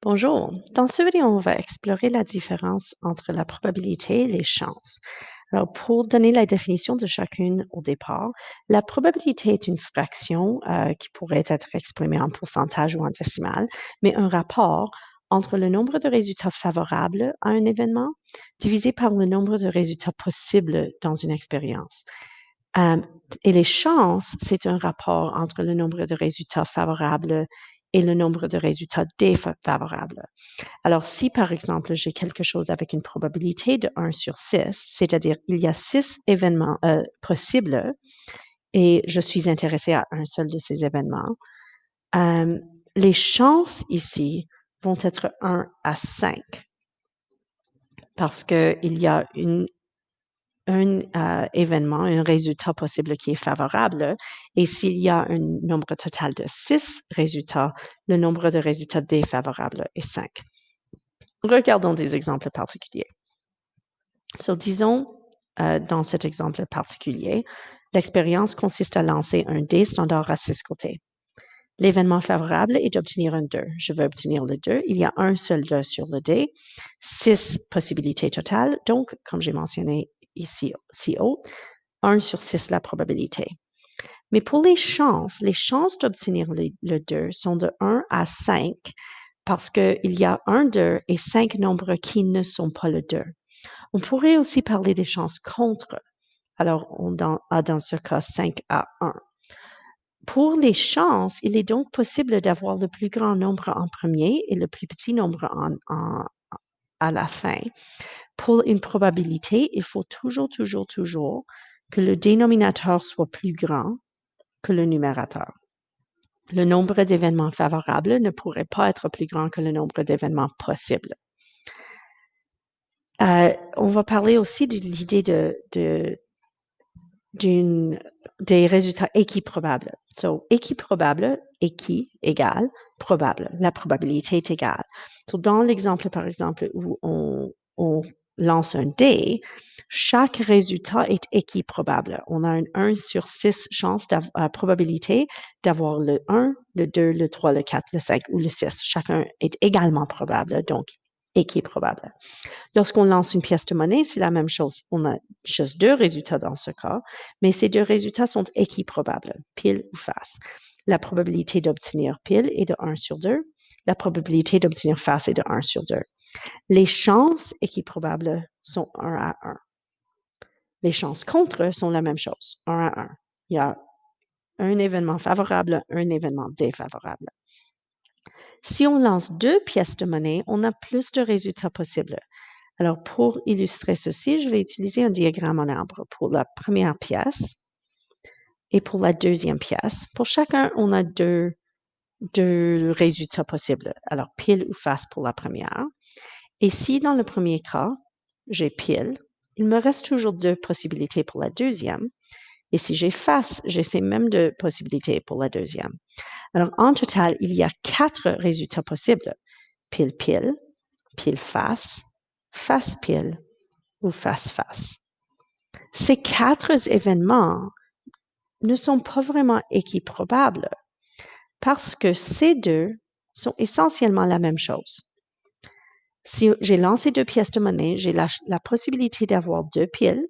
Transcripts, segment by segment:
Bonjour. Dans ce vidéo, on va explorer la différence entre la probabilité et les chances. Alors, pour donner la définition de chacune au départ, la probabilité est une fraction qui pourrait être exprimée en pourcentage ou en décimal, mais un rapport entre le nombre de résultats favorables à un événement divisé par le nombre de résultats possibles dans une expérience. Euh, et les chances, c'est un rapport entre le nombre de résultats favorables et le nombre de résultats défavorables. Alors, si par exemple, j'ai quelque chose avec une probabilité de 1 sur 6, c'est-à-dire il y a 6 événements possibles et je suis intéressé à un seul de ces événements, euh, les chances ici vont être 1 à 5 parce qu'il y a un événement, un résultat possible qui est favorable. Et s'il y a un nombre total de 6 résultats, le nombre de résultats défavorables est 5. Regardons des exemples particuliers. Disons, dans cet exemple particulier, l'expérience consiste à lancer un dé standard à 6 côtés. L'événement favorable est d'obtenir un 2. Je veux obtenir le 2. Il y a un seul 2 sur le dé, 6 possibilités totales. Donc, comme j'ai mentionné ici si haut, 1 sur 6 la probabilité. Mais pour les chances d'obtenir le 2 sont de 1 à 5 parce qu'il y a un 2 et 5 nombres qui ne sont pas le 2. On pourrait aussi parler des chances contre. Alors, on a dans ce cas 5 à 1. Pour les chances, il est donc possible d'avoir le plus grand nombre en premier et le plus petit nombre à la fin. Pour une probabilité, il faut toujours que le dénominateur soit plus grand que le numérateur. Le nombre d'événements favorables ne pourrait pas être plus grand que le nombre d'événements possibles. On va parler aussi de l'idée des résultats équiprobables. Équiprobable, équi égale probable. La probabilité est égale. Dans l'exemple, par exemple, où on lance un dé, chaque résultat est équiprobable. On a une 1 sur 6 chance probabilité d'avoir le 1, le 2, le 3, le 4, le 5 ou le 6. Chacun est également probable, donc équiprobable. Lorsqu'on lance une pièce de monnaie, c'est la même chose. On a juste 2 résultats dans ce cas, mais ces 2 résultats sont équiprobables, pile ou face. La probabilité d'obtenir pile est de 1 sur 2. La probabilité d'obtenir face est de 1 sur 2. Les chances équiprobables sont 1 à 1. Les chances contre sont la même chose, 1 à 1. Il y a un événement favorable, un événement défavorable. Si on lance 2 pièces de monnaie, on a plus de résultats possibles. Alors, pour illustrer ceci, je vais utiliser un diagramme en arbre pour la première pièce et pour la deuxième pièce. Pour chacun, on a deux résultats possibles. Alors, pile ou face pour la première. Et si dans le premier cas, j'ai pile, il me reste toujours 2 possibilités pour la deuxième. Et si j'ai face, j'ai ces mêmes 2 possibilités pour la deuxième. Alors, en total, il y a 4 résultats possibles. Pile-pile, pile-face, face-pile ou face-face. Ces 4 événements ne sont pas vraiment équiprobables parce que ces 2 sont essentiellement la même chose. Si j'ai lancé 2 pièces de monnaie, j'ai la possibilité d'avoir 2 piles,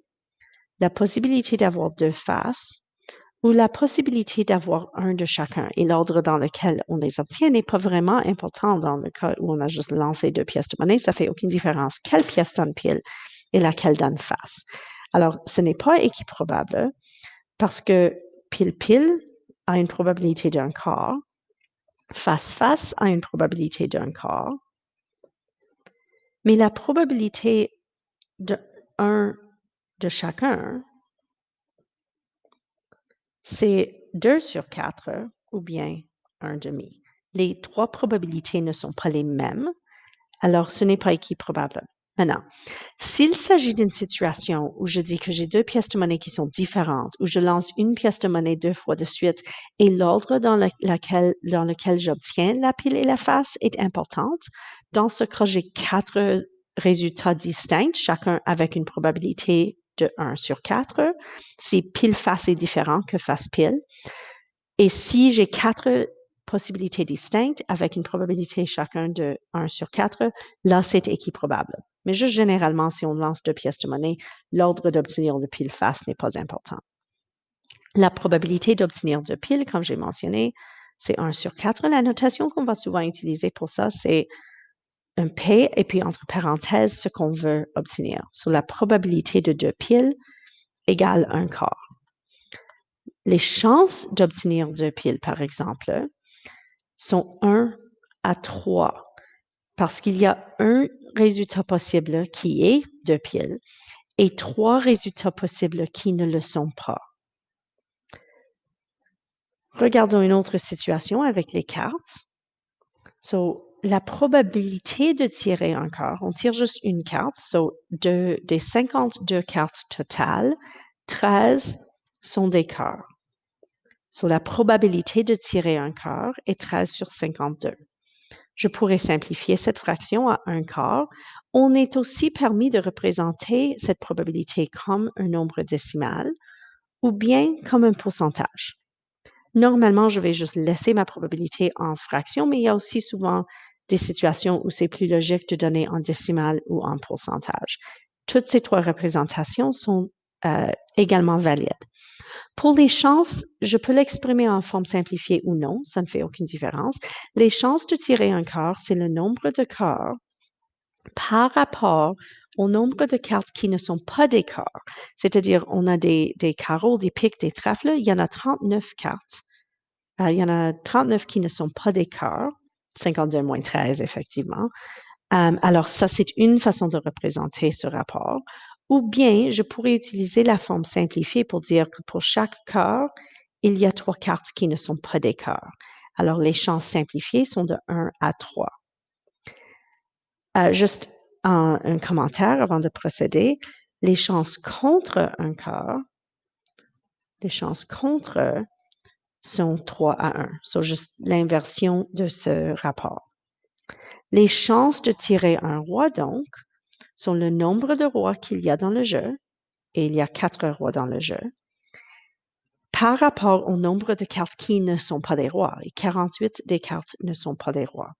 la possibilité d'avoir 2 faces ou la possibilité d'avoir un de chacun. Et l'ordre dans lequel on les obtient n'est pas vraiment important dans le cas où on a juste lancé 2 pièces de monnaie. Ça fait aucune différence quelle pièce donne pile et laquelle donne face. Alors, ce n'est pas équiprobable parce que pile-pile a une probabilité d'un quart, face-face a une probabilité d'un quart, mais la probabilité de 1 de chacun, c'est 2 sur 4 ou bien 1 demi. Les 3 probabilités ne sont pas les mêmes, alors ce n'est pas équiprobable. Maintenant, s'il s'agit d'une situation où je dis que j'ai 2 pièces de monnaie qui sont différentes, où je lance une pièce de monnaie 2 fois de suite et l'ordre dans lequel j'obtiens la pile et la face est importante, dans ce cas, j'ai 4 résultats distincts, chacun avec une probabilité de 1 sur 4. Si pile-face est différent que face-pile. Et si j'ai 4 possibilités distinctes avec une probabilité chacun de 1 sur 4, là, c'est équiprobable. Mais juste généralement, si on lance 2 pièces de monnaie, l'ordre d'obtenir de pile face n'est pas important. La probabilité d'obtenir 2 piles, comme j'ai mentionné, c'est 1 sur 4. La notation qu'on va souvent utiliser pour ça, c'est un P et puis entre parenthèses, ce qu'on veut obtenir. So, la probabilité de 2 piles égale 1 quart. Les chances d'obtenir 2 piles, par exemple, sont 1 à 3 parce qu'il y a un résultat possible qui est 2 piles et 3 résultats possibles qui ne le sont pas. Regardons une autre situation avec les cartes. So, la probabilité de tirer un quart, on tire juste une carte. So, des 52 cartes totales, 13 sont des quarts. So, la probabilité de tirer un quart est 13 sur 52. Je pourrais simplifier cette fraction à un quart. On est aussi permis de représenter cette probabilité comme un nombre décimal ou bien comme un pourcentage. Normalement, je vais juste laisser ma probabilité en fraction, mais il y a aussi souvent des situations où c'est plus logique de donner en décimal ou en pourcentage. Toutes ces 3 représentations sont également valides. Pour les chances, je peux l'exprimer en forme simplifiée ou non, ça ne fait aucune différence. Les chances de tirer un quart, c'est le nombre de quarts par rapport au nombre de cartes qui ne sont pas des quarts. C'est-à-dire, on a des carreaux, des piques, des trèfles, il y en a 39 cartes. Il y en a 39 qui ne sont pas des quarts, 52 moins 13, effectivement. Alors, ça, c'est une façon de représenter ce rapport. Ou bien, je pourrais utiliser la forme simplifiée pour dire que pour chaque quart, il y a 3 cartes qui ne sont pas des quarts. Alors, les chances simplifiées sont de 1 à 3. Juste un commentaire avant de procéder. Les chances contre un quart, les chances contre sont 3 à 1. C'est juste l'inversion de ce rapport. Les chances de tirer un roi, donc, sont le nombre de rois qu'il y a dans le jeu, et il y a 4 rois dans le jeu, par rapport au nombre de cartes qui ne sont pas des rois, et 48 des cartes ne sont pas des rois.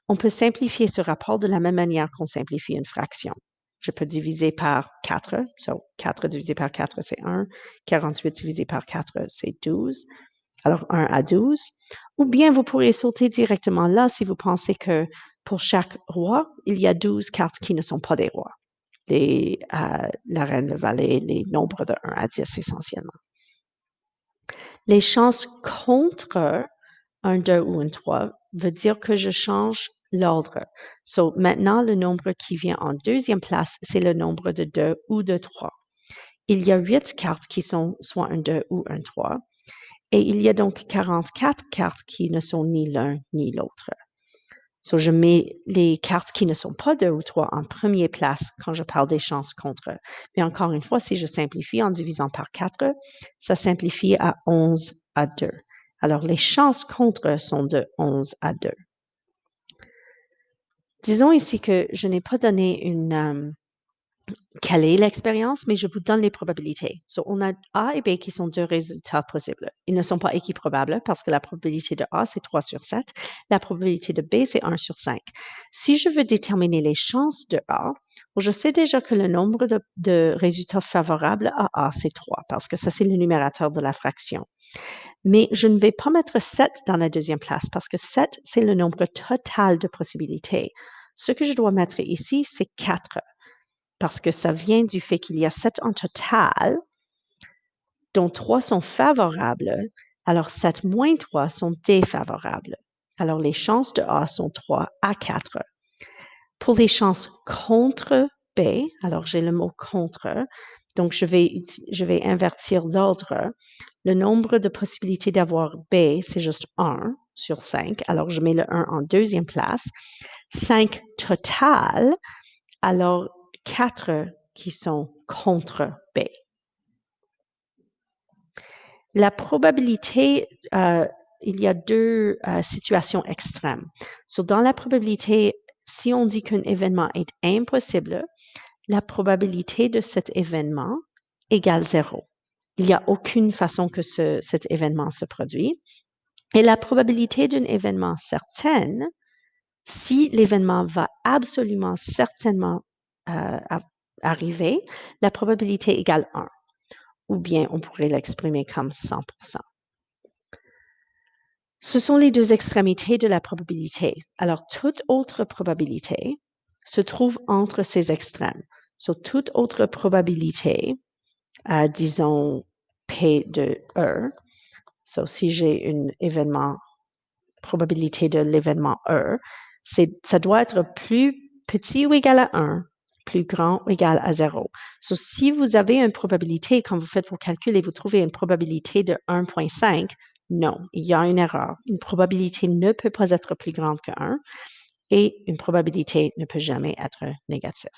On peut simplifier ce rapport de la même manière qu'on simplifie une fraction. Je peux diviser par 4, so 4 divisé par 4, c'est 1, 48 divisé par 4, c'est 12. Alors 1 à 12. Ou bien vous pourriez sauter directement là si vous pensez que pour chaque roi, il y a 12 cartes qui ne sont pas des rois. La reine, le valet, les nombres de 1 à 10 essentiellement. Les chances contre un 2 ou un 3 veut dire que je change l'ordre. So, maintenant, le nombre qui vient en deuxième place, c'est le nombre de 2 ou de 3. Il y a 8 cartes qui sont soit un 2 ou un 3. Et il y a donc 44 cartes qui ne sont ni l'un ni l'autre. So, je mets les cartes qui ne sont pas 2 ou 3 en première place quand je parle des chances contre. Mais encore une fois, si je simplifie en divisant par 4, ça simplifie à 11 à 2. Alors, les chances contre sont de 11 à 2. Disons ici que je n'ai pas donné quelle est l'expérience, mais je vous donne les probabilités. So, on a A et B qui sont 2 résultats possibles. Ils ne sont pas équiprobables parce que la probabilité de A, c'est 3 sur 7. La probabilité de B, c'est 1 sur 5. Si je veux déterminer les chances de A, je sais déjà que le nombre de résultats favorables à A, c'est 3 parce que ça, c'est le numérateur de la fraction. Mais je ne vais pas mettre 7 dans la deuxième place parce que 7, c'est le nombre total de possibilités. Ce que je dois mettre ici, c'est 4 parce que ça vient du fait qu'il y a 7 en total, dont 3 sont favorables, alors 7 moins 3 sont défavorables. Alors les chances de A sont 3 à 4. Pour les chances contre B, alors j'ai le mot contre, donc je vais invertir l'ordre. Le nombre de possibilités d'avoir B, c'est juste 1 sur 5, alors je mets le 1 en deuxième place. 5 total, alors 4 qui sont contre B. La probabilité, il y a 2 situations extrêmes. So, dans la probabilité, si on dit qu'un événement est impossible, la probabilité de cet événement égale 0. Il n'y a aucune façon que cet événement se produit. Et la probabilité d'un événement certain, si l'événement va absolument certainement arriver, la probabilité égale 1. Ou bien on pourrait l'exprimer comme 100%. Ce sont les deux extrémités de la probabilité. Alors, toute autre probabilité se trouve entre ces extrêmes. Sur toute autre probabilité, disons P de E, si j'ai un événement, probabilité de l'événement E, ça doit être plus petit ou égal à 1, plus grand ou égal à 0. Si vous avez une probabilité, quand vous faites vos calculs et vous trouvez une probabilité de 1,5, non, il y a une erreur. Une probabilité ne peut pas être plus grande que 1 et une probabilité ne peut jamais être négative.